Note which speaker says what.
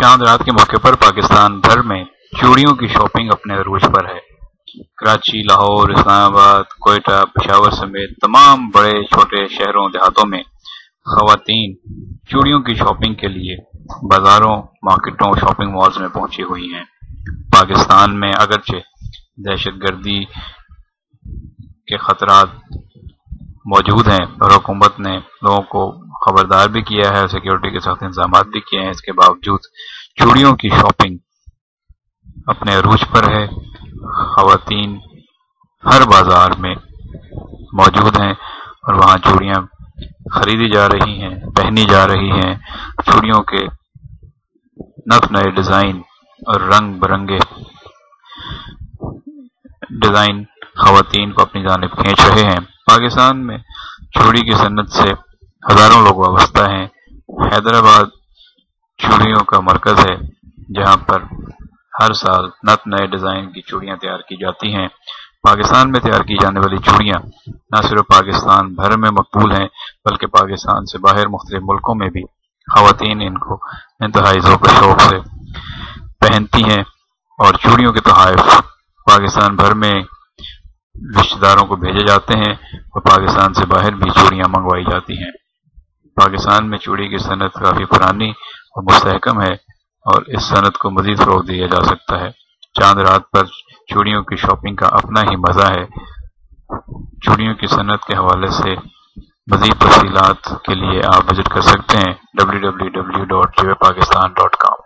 Speaker 1: चांद रात के मौके पर पाकिस्तान भर में चूड़ियों की शॉपिंग अपने अरूज पर है। कराची, लाहौर, इस्लामाबाद, कोयटा, पेशावर समेत तमाम बड़े छोटे शहरों देहातों में खवातीन चूड़ियों की शॉपिंग के लिए बाजारों, मार्केटों, शॉपिंग मॉल्स में पहुंची हुई हैं। पाकिस्तान में अगरचे दहशतगर्दी के खतरात मौजूद हैं और हुकूमत ने लोगों को खबरदार भी किया है, सिक्योरिटी के सख्त इंतजाम भी किए हैं। इसके बावजूद चूड़ियों की शॉपिंग अपने अरूज पर है। खवातीन हर बाजार में मौजूद हैं और वहाँ चूड़ियाँ खरीदी जा रही हैं, पहनी जा रही हैं। चूड़ियों के नए नए डिज़ाइन और रंग बिरंगे डिज़ाइन खवातीन को अपनी जानिब खींच रहे हैं। पाकिस्तान में चूड़ी की सन्नत से हजारों लोग वाबस्ता हैं। हैदराबाद चूड़ियों का मरकज है, जहां पर हर साल नए डिजाइन की चूड़ियां तैयार की जाती हैं। पाकिस्तान में तैयार की जाने वाली चूड़ियां न सिर्फ पाकिस्तान भर में मकबूल हैं, बल्कि पाकिस्तान से बाहर मुख्तलिफ मुल्कों में भी खवातीन इनको इंतहाई ज़ौक़ शौक़ से पहनती हैं और चूड़ियों के तोहफ़े पाकिस्तान भर में रिश्तेदारों को भेजे जाते हैं और पाकिस्तान से बाहर भी चूड़ियां मंगवाई जाती हैं। पाकिस्तान में चूड़ी की सनत काफ़ी पुरानी और मुस्तहकम है और इस सनत को मज़ीद फ़रोग़ दिया जा सकता है। चांद रात पर चूड़ियों की शॉपिंग का अपना ही मज़ा है। चूड़ियों की सनत के हवाले से मज़ीद तफ़सीलात के लिए आप विज़िट कर सकते हैं www.jwpakistan.com।